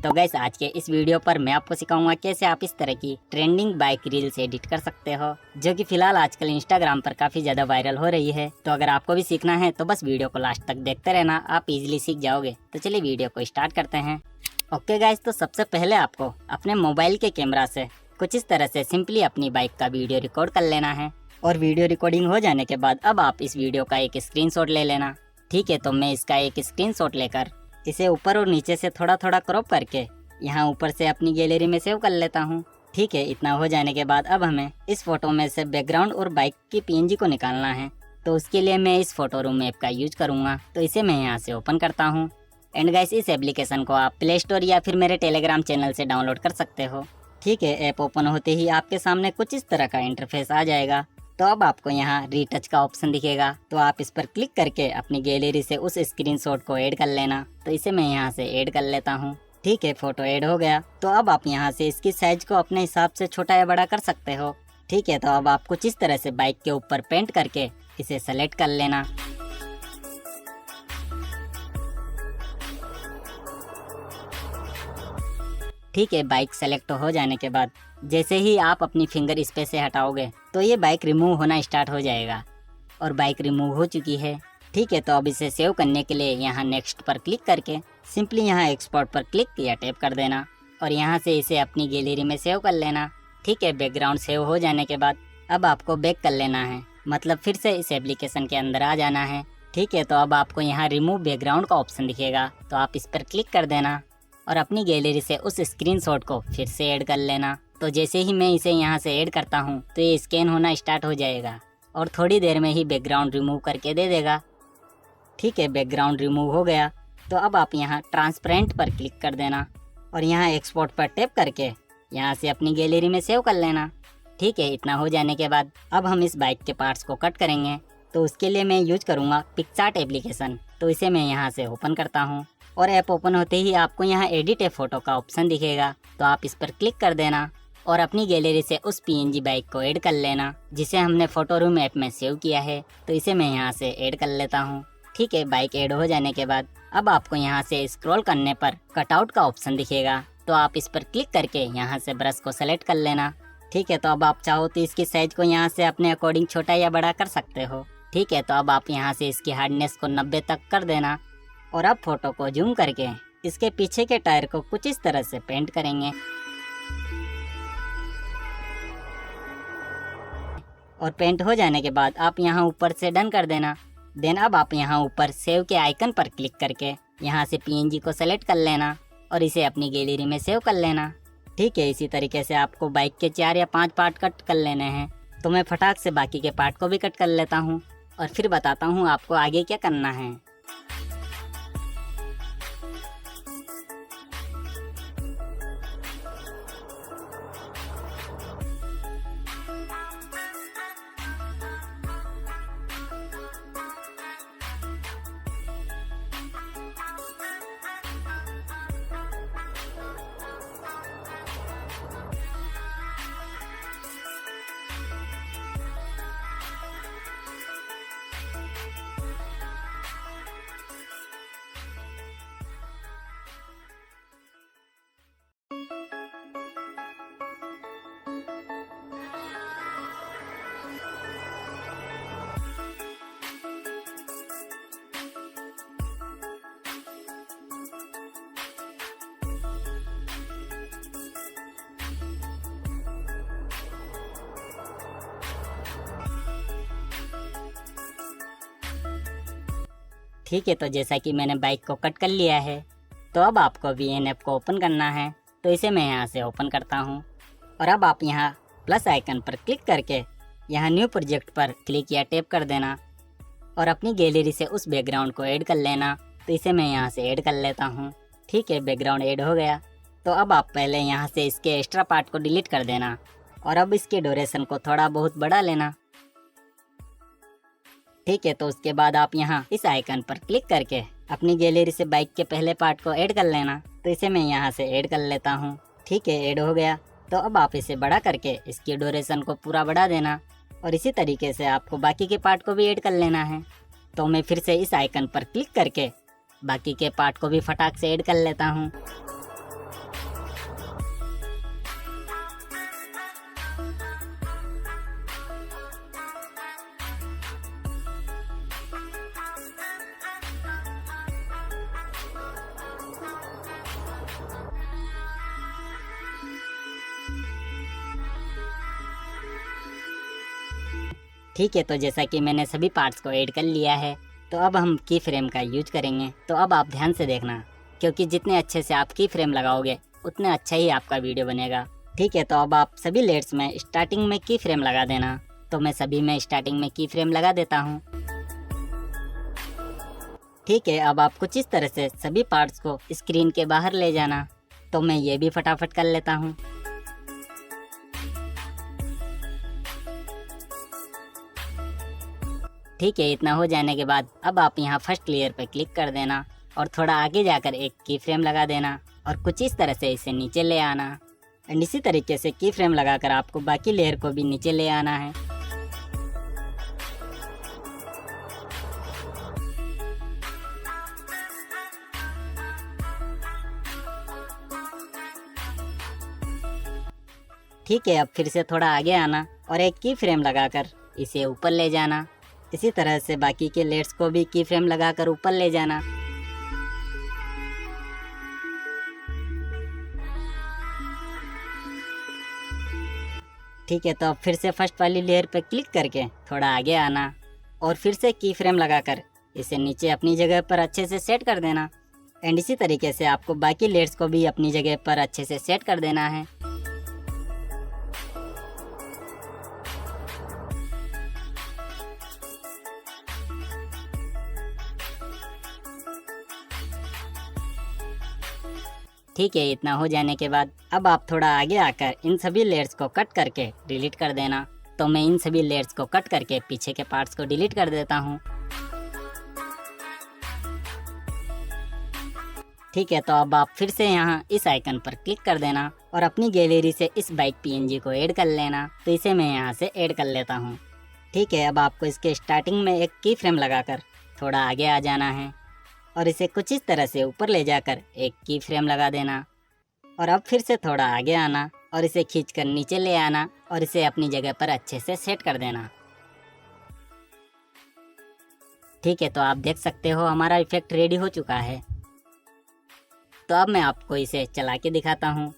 तो गाइस आज के इस वीडियो पर मैं आपको सिखाऊंगा कैसे आप इस तरह की ट्रेंडिंग बाइक रील्स एडिट कर सकते हो, जो कि फिलहाल आजकल इंस्टाग्राम पर काफी ज्यादा वायरल हो रही है। तो अगर आपको भी सीखना है तो बस वीडियो को लास्ट तक देखते रहना, आप इजीली सीख जाओगे। तो चलिए वीडियो को स्टार्ट करते हैं। ओके गाइस, तो सबसे पहले आपको अपने मोबाइल के कैमरा से कुछ इस तरह से सिंपली अपनी बाइक का वीडियो रिकॉर्ड कर लेना है। और वीडियो रिकॉर्डिंग हो जाने के बाद अब आप इस वीडियो का एक स्क्रीनशॉट ले लेना। ठीक है, तो मैं इसका एक स्क्रीनशॉट लेकर इसे ऊपर और नीचे से थोड़ा थोड़ा क्रॉप करके यहाँ ऊपर से अपनी गैलरी में सेव कर लेता हूँ। ठीक है, इतना हो जाने के बाद अब हमें इस फोटो में से बैकग्राउंड और बाइक की पीएनजी को निकालना है। तो उसके लिए मैं इस फोटो रूम ऐप का यूज करूँगा। तो इसे मैं यहाँ से ओपन करता हूँ। एंड गाइस, इस एप्लीकेशन को आप प्ले स्टोर या फिर मेरे टेलीग्राम चैनल से डाउनलोड कर सकते हो। ठीक है, ऐप ओपन होते ही आपके सामने कुछ इस तरह का इंटरफेस आ जाएगा। तो अब आपको यहाँ रीटच का ऑप्शन दिखेगा, तो आप इस पर क्लिक करके अपनी गैलरी से उस स्क्रीनशॉट को ऐड कर लेना। तो इसे मैं यहाँ से ऐड कर लेता हूँ। ठीक है, फोटो ऐड हो गया। तो अब आप यहाँ से इसकी साइज को अपने हिसाब से छोटा या बड़ा कर सकते हो। ठीक है, तो अब आप कुछ इस तरह से बाइक के ऊपर पेंट करके इसे सेलेक्ट कर लेना। ठीक है, बाइक सेलेक्ट हो जाने के बाद जैसे ही आप अपनी फिंगर इस पे से हटाओगे तो ये बाइक रिमूव होना स्टार्ट हो जाएगा। और बाइक रिमूव हो चुकी है। ठीक है, तो अब इसे सेव करने के लिए यहाँ नेक्स्ट पर क्लिक करके सिंपली यहाँ एक्सपोर्ट पर क्लिक या टैप कर देना और यहाँ से इसे अपनी गैलरी में सेव कर लेना। ठीक है, बैकग्राउंड सेव हो जाने के बाद अब आपको बैक कर लेना है, मतलब फिर से इस एप्लीकेशन के अंदर आ जाना है। ठीक है, तो अब आपको यहाँ रिमूव बैकग्राउंड का ऑप्शन दिखेगा, तो आप इस पर क्लिक कर देना और अपनी गैलरी से उस स्क्रीनशॉट को फिर से ऐड कर लेना। तो जैसे ही मैं इसे यहाँ से ऐड करता हूँ तो ये स्कैन होना स्टार्ट हो जाएगा और थोड़ी देर में ही बैकग्राउंड रिमूव करके दे देगा। ठीक है, बैकग्राउंड रिमूव हो गया। तो अब आप यहाँ ट्रांसपेरेंट पर क्लिक कर देना और यहाँ एक्सपोर्ट पर टैप करके यहाँ से अपनी गैलरी में सेव कर लेना। ठीक है, इतना हो जाने के बाद अब हम इस बाइक के पार्ट्स को कट करेंगे। तो उसके लिए मैं यूज करूँगा पिक्सार्ट एप्लीकेशन। तो इसे मैं यहाँ से ओपन करता हूँ और ऐप ओपन होते ही आपको यहाँ एडिट ए फोटो का ऑप्शन दिखेगा, तो आप इस पर क्लिक कर देना और अपनी गैलरी से उस पीएनजी बाइक को ऐड कर लेना जिसे हमने फोटो रूम ऐप में सेव किया है। तो इसे मैं यहाँ से ऐड कर लेता हूँ। ठीक है, बाइक ऐड हो जाने के बाद अब आपको यहाँ से स्क्रॉल करने पर कटआउट का ऑप्शन दिखेगा, तो आप इस पर क्लिक करके यहाँ से ब्रश को सेलेक्ट कर लेना। ठीक है, तो अब आप चाहो तो इसकी साइज को यहाँ से अपने अकॉर्डिंग छोटा या बड़ा कर सकते हो। ठीक है, तो अब आप यहाँ से इसकी हार्डनेस को 90 तक कर देना और अब फोटो को जूम करके इसके पीछे के टायर को कुछ इस तरह से पेंट करेंगे। और पेंट हो जाने के बाद आप यहाँ ऊपर से डन कर देना। देन अब आप यहाँ ऊपर सेव के आइकन पर क्लिक करके यहाँ से पीएनजी को सेलेक्ट कर लेना और इसे अपनी गैलरी में सेव कर लेना। ठीक है, इसी तरीके से आपको बाइक के 4 या 5 पार्ट कट कर लेने हैं। तो मैं फटाक से बाकी के पार्ट को भी कट कर लेता हूँ और फिर बताता हूँ आपको आगे क्या करना है। ठीक है, तो जैसा कि मैंने बाइक को कट कर लिया है, तो अब आपको VN ऐप को ओपन करना है। तो इसे मैं यहाँ से ओपन करता हूँ और अब आप यहाँ प्लस आइकन पर क्लिक करके यहाँ न्यू प्रोजेक्ट पर क्लिक या टैप कर देना और अपनी गैलरी से उस बैकग्राउंड को ऐड कर लेना। तो इसे मैं यहाँ से ऐड कर लेता हूँ। ठीक है, बैकग्राउंड ऐड हो गया। तो अब आप पहले यहाँ से इसके एक्स्ट्रा पार्ट को डिलीट कर देना और अब इसके ड्यूरेशन को थोड़ा बहुत बढ़ा लेना। ठीक है, तो उसके बाद आप यहाँ इस आइकन पर क्लिक करके अपनी गैलरी से बाइक के पहले पार्ट को ऐड कर लेना। तो इसे मैं यहाँ से ऐड कर लेता हूँ। ठीक है, ऐड हो गया। तो अब आप इसे बड़ा करके इसकी ड्यूरेशन को पूरा बढ़ा देना और इसी तरीके से आपको बाकी के पार्ट को भी ऐड कर लेना है। तो मैं फिर से इस आइकन पर क्लिक करके बाकी के पार्ट को भी फटाक से ऐड कर लेता हूँ। ठीक है, तो जैसा कि मैंने सभी पार्ट्स को ऐड कर लिया है, तो अब हम की फ्रेम का यूज करेंगे। तो अब आप ध्यान से देखना, क्योंकि जितने अच्छे से आप की फ्रेम लगाओगे उतने अच्छा ही आपका वीडियो बनेगा। ठीक है, तो अब आप सभी लेयर्स में स्टार्टिंग में की फ्रेम लगा देना। तो मैं सभी में स्टार्टिंग में की फ्रेम लगा देता हूँ। ठीक है, अब आप कुछ इस तरह से सभी पार्ट्स को स्क्रीन के बाहर ले जाना। तो मैं ये भी फटाफट कर लेता हूँ। ठीक है, इतना हो जाने के बाद अब आप यहाँ फर्स्ट लेयर पर क्लिक कर देना और थोड़ा आगे जाकर एक की फ्रेम लगा देना और कुछ इस तरह से इसे नीचे ले आना। एंड इसी तरीके से की फ्रेम लगाकर आपको बाकी लेयर को भी नीचे ले आना है। ठीक है, अब फिर से थोड़ा आगे आना और एक की फ्रेम लगाकर इसे ऊपर ले जाना। इसी तरह से बाकी के लेयर्स को भी की फ्रेम लगाकर ऊपर ले जाना। ठीक है, तो अब फिर से फर्स्ट वाली लेयर पर क्लिक करके थोड़ा आगे आना और फिर से की फ्रेम लगाकर इसे नीचे अपनी जगह पर अच्छे से सेट कर देना। एंड इसी तरीके से आपको बाकी लेयर्स को भी अपनी जगह पर अच्छे से सेट कर देना है। ठीक है, इतना हो जाने के बाद अब आप थोड़ा आगे आकर इन सभी लेयर्स को कट करके डिलीट कर देना। तो मैं इन सभी लेयर्स को कट करके पीछे के पार्ट्स को डिलीट कर देता हूँ। ठीक है, तो अब आप फिर से यहाँ इस आइकन पर क्लिक कर देना और अपनी गैलरी से इस बाइक पीएनजी को ऐड कर लेना। तो इसे मैं यहाँ से ऐड कर लेता हूँ। ठीक है, अब आपको इसके स्टार्टिंग में एक की फ्रेम लगाकर थोड़ा आगे आ जाना है और इसे कुछ इस तरह से ऊपर ले जाकर एक की फ्रेम लगा देना और अब फिर से थोड़ा आगे आना और इसे खींचकर नीचे ले आना और इसे अपनी जगह पर अच्छे से सेट कर देना। ठीक है, तो आप देख सकते हो हमारा इफेक्ट रेडी हो चुका है। तो अब मैं आपको इसे चला के दिखाता हूँ।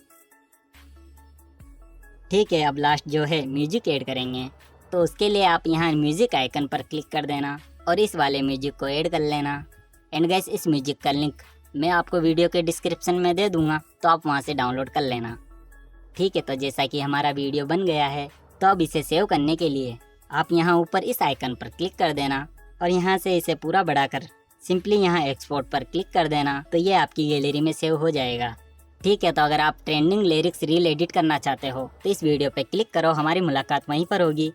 ठीक है, अब लास्ट जो है म्यूजिक ऐड करेंगे। तो उसके लिए आप यहाँ म्यूजिक आइकन पर क्लिक कर देना और इस वाले म्यूजिक को ऐड कर लेना। एंड गाइस, इस म्यूजिक का लिंक मैं आपको वीडियो के डिस्क्रिप्शन में दे दूंगा, तो आप वहां से डाउनलोड कर लेना। ठीक है, तो जैसा कि हमारा वीडियो बन गया है, तो अब इसे सेव करने के लिए आप यहाँ ऊपर इस आइकन पर क्लिक कर देना और यहाँ से इसे पूरा बढ़ाकर सिंपली यहाँ एक्सपोर्ट पर क्लिक कर देना। तो ये आपकी गैलरी में सेव हो जाएगा। ठीक है, तो अगर आप ट्रेंडिंग लिरिक्स रील एडिट करना चाहते हो तो इस वीडियो पे क्लिक करो, हमारी मुलाकात वहीं पर होगी।